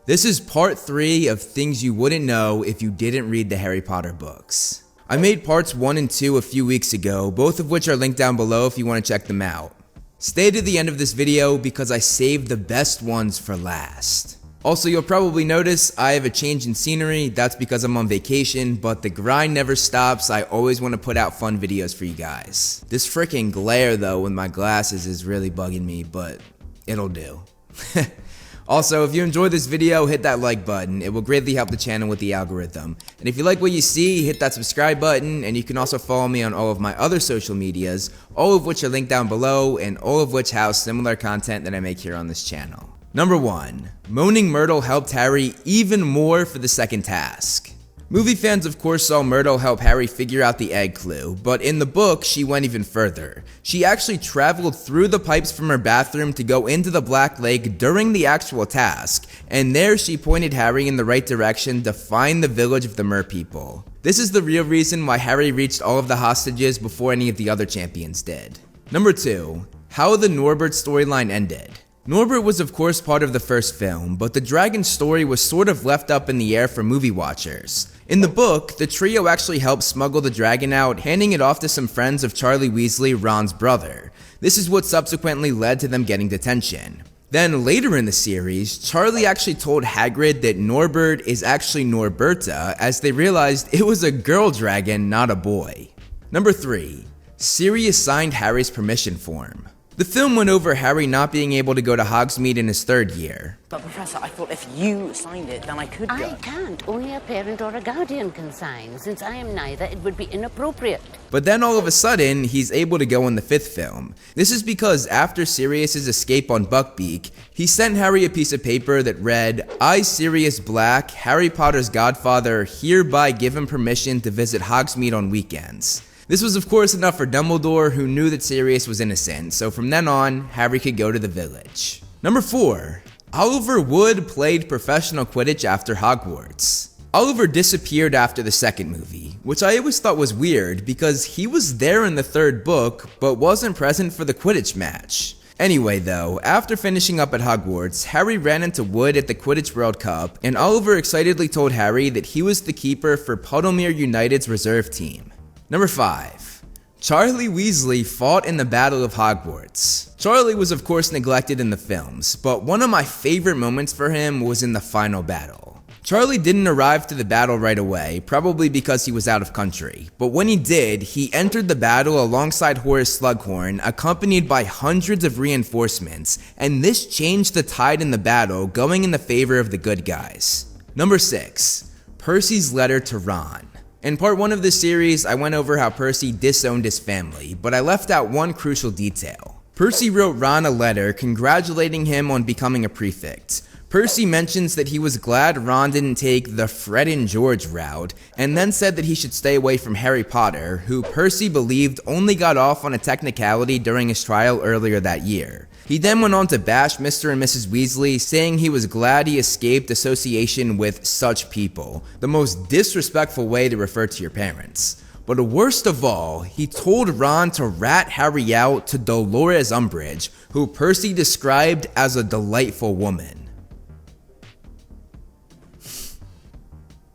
This is part 3 of things you wouldn't know if you didn't read the Harry Potter books. I made parts 1 and 2 a few weeks ago, both of which are linked down below if you want to check them out. Stay to the end of this video because I saved the best ones for last. Also, you'll probably notice I have a change in scenery. That's because I'm on vacation, but the grind never stops. I always want to put out fun videos for you guys. This freaking glare though with my glasses is really bugging me, but it'll do. Also, if you enjoyed this video, hit that like button. It will greatly help the channel with the algorithm. And if you like what you see, hit that subscribe button, and you can also follow me on all of my other social medias, all of which are linked down below, and all of which house similar content that I make here on this channel. Number 1. Moaning Myrtle helped Harry even more for the second task. Movie fans of course saw Myrtle help Harry figure out the egg clue, but in the book she went even further. She actually traveled through the pipes from her bathroom to go into the Black Lake during the actual task, and there she pointed Harry in the right direction to find the village of the Merpeople. This is the real reason why Harry reached all of the hostages before any of the other champions did. Number 2. How the Norbert storyline ended. Norbert was of course part of the first film, but the dragon story was sort of left up in the air for movie watchers. In the book, the trio actually helped smuggle the dragon out, handing it off to some friends of Charlie Weasley, Ron's brother. This is what subsequently led to them getting detention. Then later in the series, Charlie actually told Hagrid that Norbert is actually Norberta, as they realized it was a girl dragon, not a boy. Number 3. Sirius signed Harry's permission form. The film went over Harry not being able to go to Hogsmeade in his 3rd year. But Professor, I thought if you signed it, then I could go. I can't. Only a parent or a guardian can sign. Since I am neither, it would be inappropriate. But then all of a sudden, he's able to go in the 5th film. This is because after Sirius's escape on Buckbeak, he sent Harry a piece of paper that read, "I, Sirius Black, Harry Potter's godfather, hereby give him permission to visit Hogsmeade on weekends." This was of course enough for Dumbledore, who knew that Sirius was innocent, so from then on, Harry could go to the village. Number 4. Oliver Wood played professional Quidditch after Hogwarts. Oliver disappeared after the 2nd movie, which I always thought was weird because he was there in the 3rd book, but wasn't present for the Quidditch match. Anyway though, after finishing up at Hogwarts, Harry ran into Wood at the Quidditch World Cup, and Oliver excitedly told Harry that he was the keeper for Puddlemere United's reserve team. Number 5. Charlie Weasley fought in the Battle of Hogwarts. Charlie was of course neglected in the films, but one of my favorite moments for him was in the final battle. Charlie didn't arrive to the battle right away, probably because he was out of country, but when he did, he entered the battle alongside Horace Slughorn, accompanied by hundreds of reinforcements, and this changed the tide in the battle, going in the favor of the good guys. Number 6. Percy's letter to Ron. In part 1 of this series, I went over how Percy disowned his family, but I left out one crucial detail. Percy wrote Ron a letter congratulating him on becoming a prefect. Percy mentions that he was glad Ron didn't take the Fred and George route, and then said that he should stay away from Harry Potter, who Percy believed only got off on a technicality during his trial earlier that year. He then went on to bash Mr. and Mrs. Weasley, saying he was glad he escaped association with such people, the most disrespectful way to refer to your parents. But worst of all, he told Ron to rat Harry out to Dolores Umbridge, who Percy described as a delightful woman.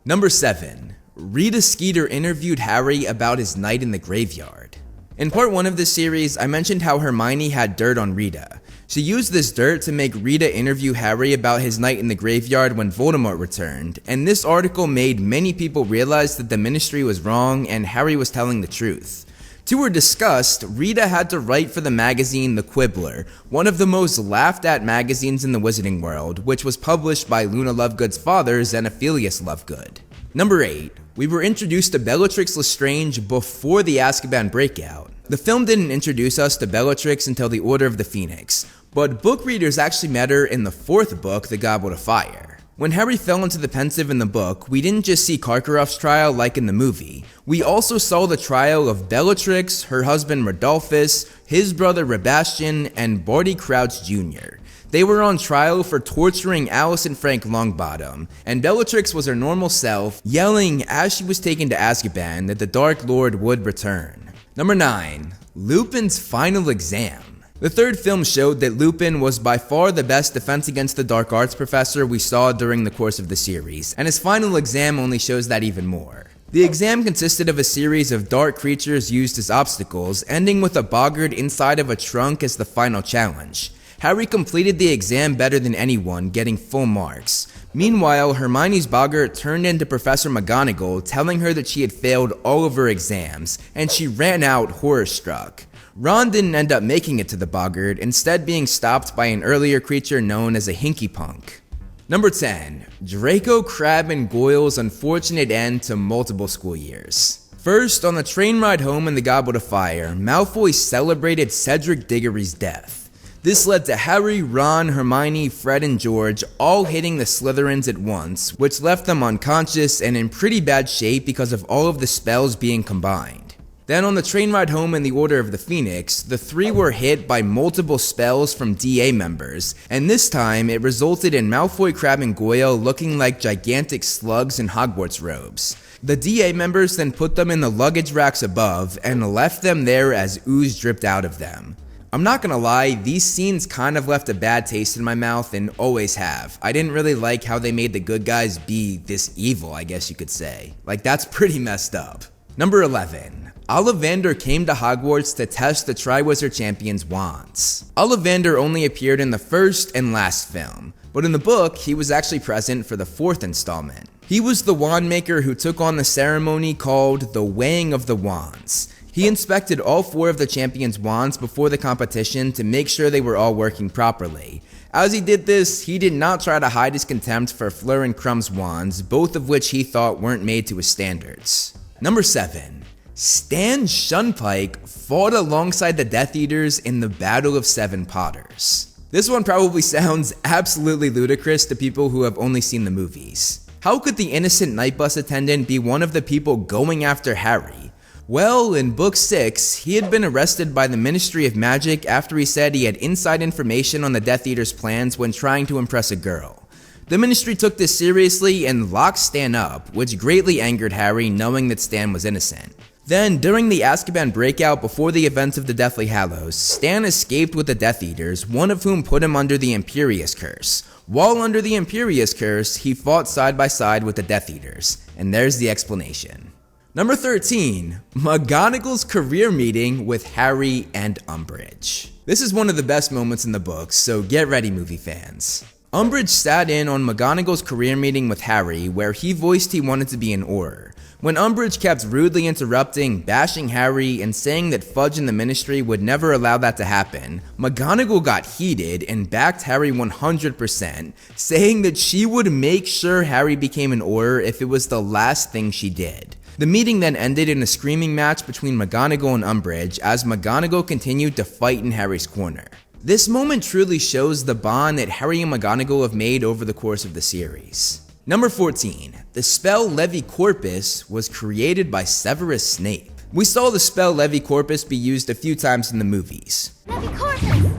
Number 7. Rita Skeeter interviewed Harry about his night in the graveyard. In part 1 of this series, I mentioned how Hermione had dirt on Rita. She used this dirt to make Rita interview Harry about his night in the graveyard when Voldemort returned, and this article made many people realize that the Ministry was wrong and Harry was telling the truth. To her disgust, Rita had to write for the magazine The Quibbler, one of the most laughed at magazines in the Wizarding world, which was published by Luna Lovegood's father, Xenophilius Lovegood. Number 8. We were introduced to Bellatrix Lestrange before the Azkaban breakout. The film didn't introduce us to Bellatrix until the Order of the Phoenix, but book readers actually met her in the 4th book, The Goblet of Fire. When Harry fell into the Pensieve in the book, we didn't just see Karkaroff's trial like in the movie. We also saw the trial of Bellatrix, her husband Rodolphus, his brother Sebastian, and Barty Crouch Jr. They were on trial for torturing Alice and Frank Longbottom, and Bellatrix was her normal self, yelling as she was taken to Azkaban that the Dark Lord would return. Number 9. Lupin's final exam. The third film showed that Lupin was by far the best Defense Against the Dark Arts professor we saw during the course of the series, and his final exam only shows that even more. The exam consisted of a series of dark creatures used as obstacles, ending with a boggart inside of a trunk as the final challenge. Harry completed the exam better than anyone, getting full marks. Meanwhile, Hermione's boggart turned into Professor McGonagall, telling her that she had failed all of her exams, and she ran out horror-struck. Ron didn't end up making it to the boggart, instead being stopped by an earlier creature known as a Hinky-Punk. Number 10. Draco, Crabbe, and Goyle's unfortunate end to multiple school years. First, on the train ride home in the Goblet of Fire, Malfoy celebrated Cedric Diggory's death. This led to Harry, Ron, Hermione, Fred, and George all hitting the Slytherins at once, which left them unconscious and in pretty bad shape because of all of the spells being combined. Then on the train ride home in the Order of the Phoenix, the three were hit by multiple spells from DA members, and this time it resulted in Malfoy, Crabbe, and Goyle looking like gigantic slugs in Hogwarts robes. The DA members then put them in the luggage racks above and left them there as ooze dripped out of them. I'm not gonna lie, these scenes kind of left a bad taste in my mouth and always have. I didn't really like how they made the good guys be this evil, I guess you could say. Like, that's pretty messed up. Number 11. Ollivander came to Hogwarts to test the Triwizard Champion's wands. Ollivander only appeared in the first and last film, but in the book, he was actually present for the fourth installment. He was the wand maker who took on the ceremony called the Weighing of the Wands. He inspected all four of the champion's wands before the competition to make sure they were all working properly. As he did this, he did not try to hide his contempt for Fleur and Crumb's wands, both of which he thought weren't made to his standards. Number 7. Stan Shunpike fought alongside the Death Eaters in the Battle of Seven Potters. This one probably sounds absolutely ludicrous to people who have only seen the movies. How could the innocent night bus attendant be one of the people going after Harry? Well, in Book 6, he had been arrested by the Ministry of Magic after he said he had inside information on the Death Eaters' plans when trying to impress a girl. The Ministry took this seriously and locked Stan up, which greatly angered Harry knowing that Stan was innocent. Then, during the Azkaban breakout before the events of the Deathly Hallows, Stan escaped with the Death Eaters, one of whom put him under the Imperius Curse. While under the Imperius Curse, he fought side by side with the Death Eaters, and there's the explanation. Number 13. McGonagall's career meeting with Harry and Umbridge. This is one of the best moments in the books, so get ready, movie fans. Umbridge sat in on McGonagall's career meeting with Harry, where he voiced he wanted to be an Auror. When Umbridge kept rudely interrupting, bashing Harry, and saying that Fudge and the Ministry would never allow that to happen, McGonagall got heated and backed Harry 100%, saying that she would make sure Harry became an Auror if it was the last thing she did. The meeting then ended in a screaming match between McGonagall and Umbridge as McGonagall continued to fight in Harry's corner. This moment truly shows the bond that Harry and McGonagall have made over the course of the series. Number 14. The spell Levicorpus was created by Severus Snape. We saw the spell Levicorpus be used a few times in the movies. Levicorpus!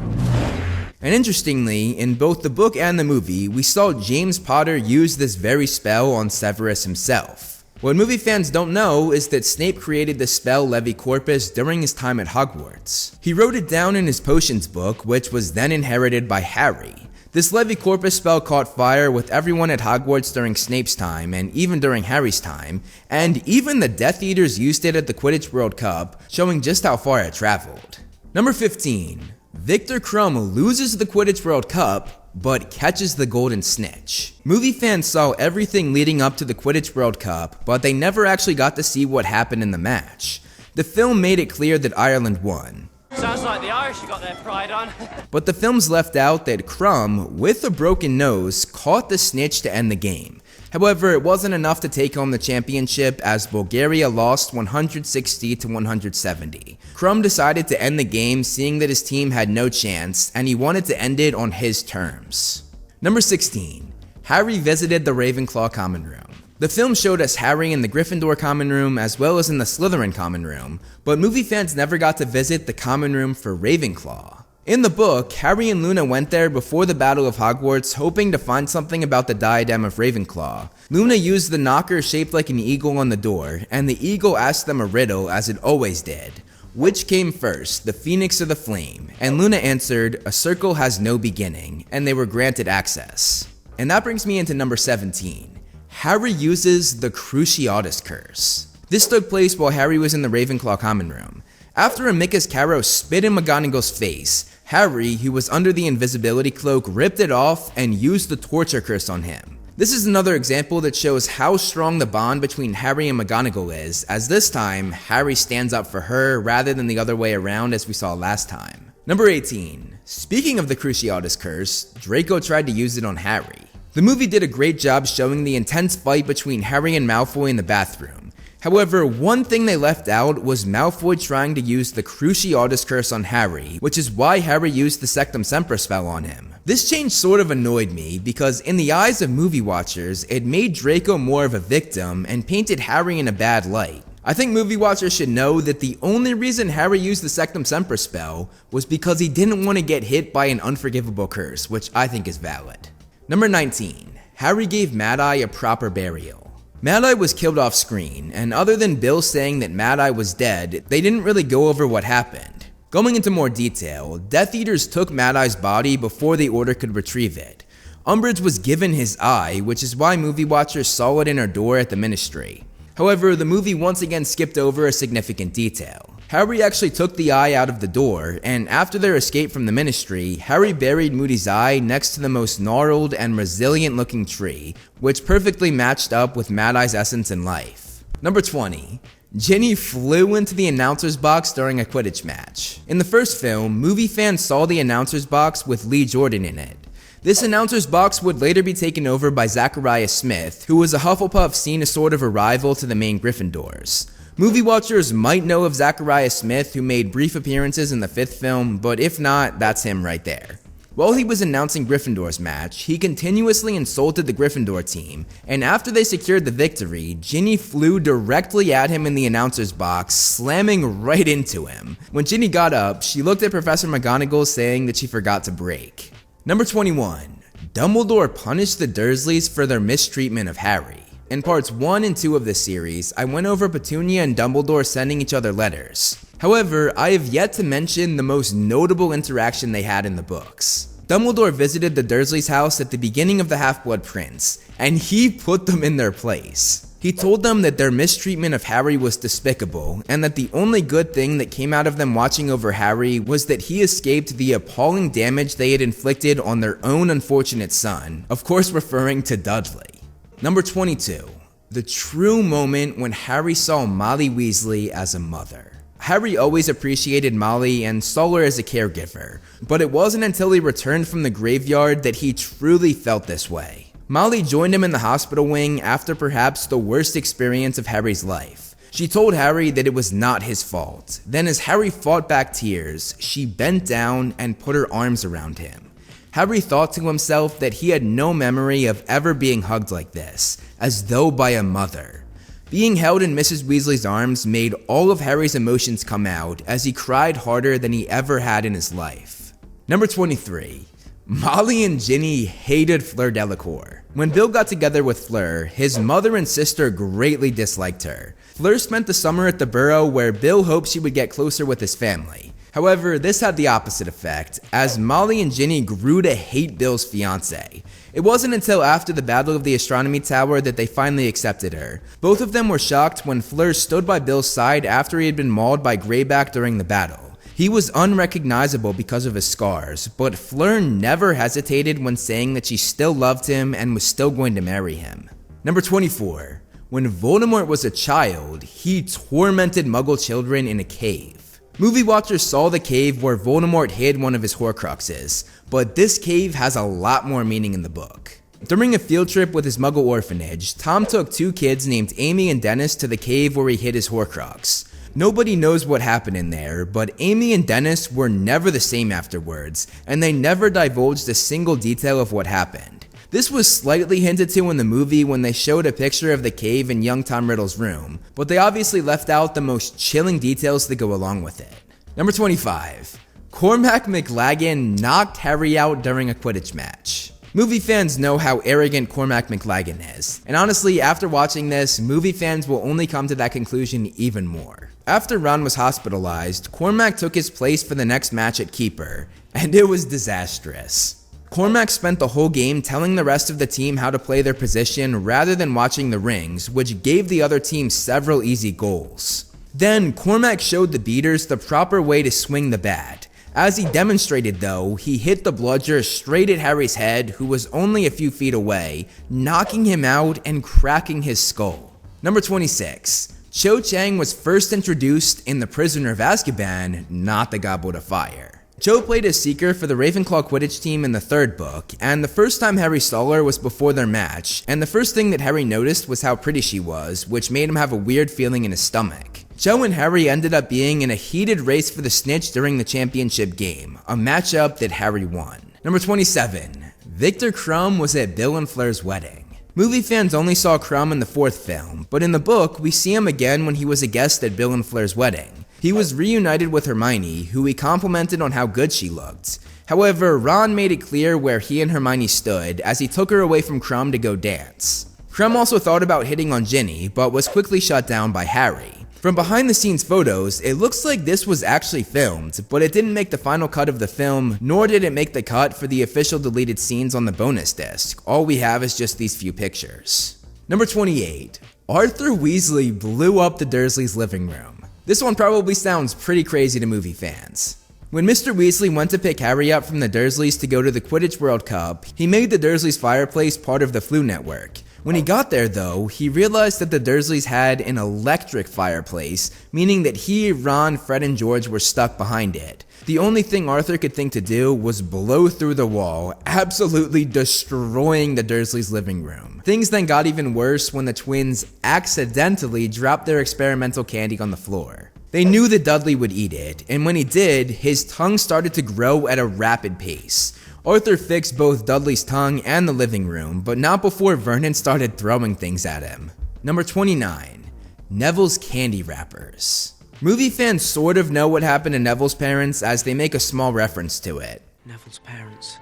And interestingly, in both the book and the movie, we saw James Potter use this very spell on Severus himself. What movie fans don't know is that Snape created the spell Levicorpus during his time at Hogwarts. He wrote it down in his potions book, which was then inherited by Harry. This Levicorpus spell caught fire with everyone at Hogwarts during Snape's time, and even during Harry's time, and even the Death Eaters used it at the Quidditch World Cup, showing just how far it traveled. Number 15. Victor Krum loses the Quidditch World Cup, but catches the Golden Snitch. Movie fans saw everything leading up to the Quidditch World Cup, but they never actually got to see what happened in the match. The film made it clear that Ireland won. Sounds like the Irish got their pride on. But the films left out that Krum, with a broken nose, caught the snitch to end the game. However, it wasn't enough to take home the championship as Bulgaria lost 160 to 170. Krum decided to end the game seeing that his team had no chance, and he wanted to end it on his terms. Number 16. Harry visited the Ravenclaw common room. The film showed us Harry in the Gryffindor common room as well as in the Slytherin common room, but movie fans never got to visit the common room for Ravenclaw. In the book, Harry and Luna went there before the Battle of Hogwarts hoping to find something about the diadem of Ravenclaw. Luna used the knocker shaped like an eagle on the door, and the eagle asked them a riddle as it always did. which came first, the phoenix or the flame? And Luna answered, a circle has no beginning, and they were granted access. And that brings me into number 17. Harry uses the Cruciatus Curse. This took place while Harry was in the Ravenclaw common room. After Amicus Carrow spit in McGonagall's face, Harry, who was under the invisibility cloak, ripped it off and used the torture curse on him. This is another example that shows how strong the bond between Harry and McGonagall is, as this time, Harry stands up for her rather than the other way around as we saw last time. Number 18. Speaking of the Cruciatus Curse, Draco tried to use it on Harry. The movie did a great job showing the intense fight between Harry and Malfoy in the bathroom. However, one thing they left out was Malfoy trying to use the Cruciatus Curse on Harry, which is why Harry used the Sectum Sempra spell on him. This change sort of annoyed me because in the eyes of movie watchers, it made Draco more of a victim and painted Harry in a bad light. I think movie watchers should know that the only reason Harry used the Sectum Sempra spell was because he didn't want to get hit by an unforgivable curse, which I think is valid. Number 19. Harry gave Mad-Eye a proper burial. Mad-Eye was killed off screen, and other than Bill saying that Mad-Eye was dead, they didn't really go over what happened. Going into more detail, Death Eaters took Mad-Eye's body before the Order could retrieve it. Umbridge was given his eye, which is why movie watchers saw it in her door at the Ministry. However, the movie once again skipped over a significant detail. Harry actually took the eye out of the door, and after their escape from the Ministry, Harry buried Moody's eye next to the most gnarled and resilient looking tree, which perfectly matched up with Mad-Eye's essence in life. Number 20. Ginny flew into the announcer's box during a Quidditch match. In the first film, movie fans saw the announcer's box with Lee Jordan in it. This announcer's box would later be taken over by Zachariah Smith, who was a Hufflepuff seen as sort of a rival to the main Gryffindors. Movie watchers might know of Zachariah Smith, who made brief appearances in the 5th film, but if not, that's him right there. While he was announcing Gryffindor's match, he continuously insulted the Gryffindor team, and after they secured the victory, Ginny flew directly at him in the announcer's box, slamming right into him. When Ginny got up, she looked at Professor McGonagall saying that she forgot to brake. Number 21. Dumbledore punished the Dursleys for their mistreatment of Harry. In parts 1 and 2 of this series, I went over Petunia and Dumbledore sending each other letters. However, I have yet to mention the most notable interaction they had in the books. Dumbledore visited the Dursleys' house at the beginning of the Half-Blood Prince, and he put them in their place. He told them that their mistreatment of Harry was despicable, and that the only good thing that came out of them watching over Harry was that he escaped the appalling damage they had inflicted on their own unfortunate son, of course referring to Dudley. Number 22. The true moment when Harry saw Molly Weasley as a mother. Harry always appreciated Molly and saw her as a caregiver, but it wasn't until he returned from the graveyard that he truly felt this way. Molly joined him in the hospital wing after perhaps the worst experience of Harry's life. She told Harry that it was not his fault. Then as Harry fought back tears, she bent down and put her arms around him. Harry thought to himself that he had no memory of ever being hugged like this, as though by a mother. Being held in Mrs. Weasley's arms made all of Harry's emotions come out as he cried harder than he ever had in his life. Number 23. Molly and Ginny hated Fleur Delacour. When Bill got together with Fleur, his mother and sister greatly disliked her. Fleur spent the summer at the Burrow where Bill hoped she would get closer with his family. However, this had the opposite effect, as Molly and Ginny grew to hate Bill's fiancé. It wasn't until after the Battle of the Astronomy Tower that they finally accepted her. Both of them were shocked when Fleur stood by Bill's side after he had been mauled by Greyback during the battle. He was unrecognizable because of his scars, but Fleur never hesitated when saying that she still loved him and was still going to marry him. Number 24. When Voldemort was a child, he tormented Muggle children in a cave. Movie watchers saw the cave where Voldemort hid one of his Horcruxes, but this cave has a lot more meaning in the book. During a field trip with his Muggle orphanage, Tom took 2 kids named Amy and Dennis to the cave where he hid his Horcrux. Nobody knows what happened in there, but Amy and Dennis were never the same afterwards, and they never divulged a single detail of what happened. This was slightly hinted to in the movie when they showed a picture of the cave in young Tom Riddle's room, but they obviously left out the most chilling details that go along with it. Number 25. Cormac McLaggen knocked Harry out during a Quidditch match. Movie fans know how arrogant Cormac McLaggen is, and honestly, after watching this, movie fans will only come to that conclusion even more. After Ron was hospitalized, Cormac took his place for the next match at keeper, and it was disastrous. Cormac spent the whole game telling the rest of the team how to play their position rather than watching the rings, which gave the other team several easy goals. Then, Cormac showed the beaters the proper way to swing the bat. As he demonstrated though, he hit the bludger straight at Harry's head, who was only a few feet away, knocking him out and cracking his skull. Number 26. Cho Chang was first introduced in The Prisoner of Azkaban, not the Goblet of Fire. Cho played as Seeker for the Ravenclaw Quidditch team in the third book, and the first time Harry saw her was before their match, and the first thing that Harry noticed was how pretty she was, which made him have a weird feeling in his stomach. Cho and Harry ended up being in a heated race for the snitch during the championship game, a matchup that Harry won. Number 27. Victor Crumb was at Bill and Fleur's wedding. Movie fans only saw Crumb in the fourth film, but in the book, we see him again when he was a guest at Bill and Fleur's wedding. He was reunited with Hermione, who he complimented on how good she looked. However, Ron made it clear where he and Hermione stood as he took her away from Crumb to go dance. Crumb also thought about hitting on Ginny, but was quickly shut down by Harry. From behind the scenes photos, it looks like this was actually filmed, but it didn't make the final cut of the film, nor did it make the cut for the official deleted scenes on the bonus disc. All we have is just these few pictures. Number 28. Arthur Weasley blew up the Dursleys' living room. This one probably sounds pretty crazy to movie fans. When Mr. Weasley went to pick Harry up from the Dursleys to go to the Quidditch World Cup, he made the Dursleys' fireplace part of the Floo network. When he got there though, he realized that the Dursleys had an electric fireplace, meaning that he, Ron, Fred, and George were stuck behind it. The only thing Arthur could think to do was blow through the wall, absolutely destroying the Dursleys' living room. Things then got even worse when the twins accidentally dropped their experimental candy on the floor. They knew that Dudley would eat it, and when he did, his tongue started to grow at a rapid pace. Arthur fixed both Dudley's tongue and the living room, but not before Vernon started throwing things at him. Number 29. Neville's candy wrappers. Movie fans sort of know what happened to Neville's parents as they make a small reference to it. Neville's parents.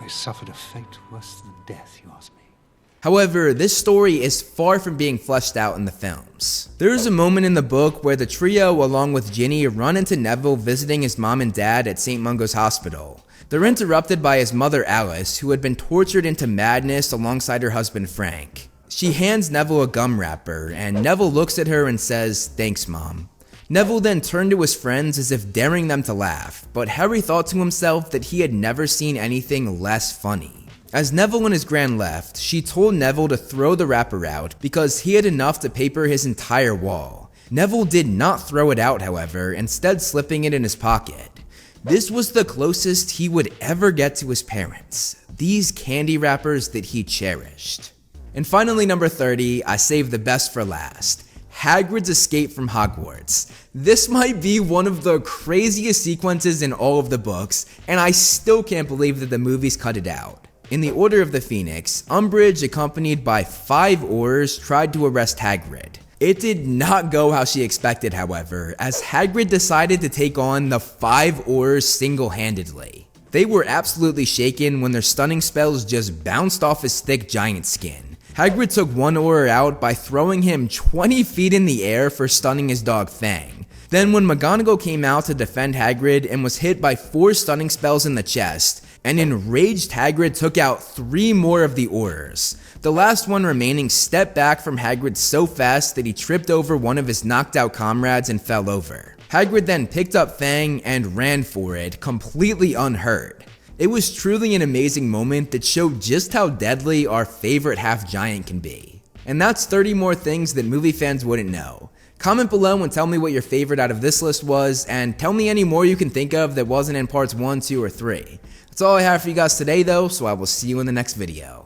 They suffered a fate worse than death, you ask me. However, this story is far from being fleshed out in the films. There is a moment in the book where the trio, along with Ginny, run into Neville visiting his mom and dad at St. Mungo's Hospital. They're interrupted by his mother Alice, who had been tortured into madness alongside her husband Frank. She hands Neville a gum wrapper, and Neville looks at her and says, "Thanks, Mom." Neville then turned to his friends as if daring them to laugh, but Harry thought to himself that he had never seen anything less funny. As Neville and his gran left, she told Neville to throw the wrapper out because he had enough to paper his entire wall. Neville did not throw it out, however, instead slipping it in his pocket. This was the closest he would ever get to his parents, these candy wrappers that he cherished. And finally, number 30, I saved the best for last. Hagrid's escape from Hogwarts. This might be one of the craziest sequences in all of the books, and I still can't believe that the movies cut it out. In the Order of the Phoenix, Umbridge, accompanied by 5 Aurors, tried to arrest Hagrid. It did not go how she expected, however, as Hagrid decided to take on the 5 Aurors single-handedly. They were absolutely shaken when their stunning spells just bounced off his thick giant skin. Hagrid took one Auror out by throwing him 20 feet in the air for stunning his dog Fang. Then when McGonagall came out to defend Hagrid and was hit by 4 stunning spells in the chest, an enraged Hagrid took out 3 more of the Aurors. The last one remaining stepped back from Hagrid so fast that he tripped over one of his knocked out comrades and fell over. Hagrid then picked up Fang and ran for it, completely unhurt. It was truly an amazing moment that showed just how deadly our favorite half-giant can be. And that's 30 more things that movie fans wouldn't know. Comment below and tell me what your favorite out of this list was, and tell me any more you can think of that wasn't in parts 1, 2, or 3. That's all I have for you guys today though, so I will see you in the next video.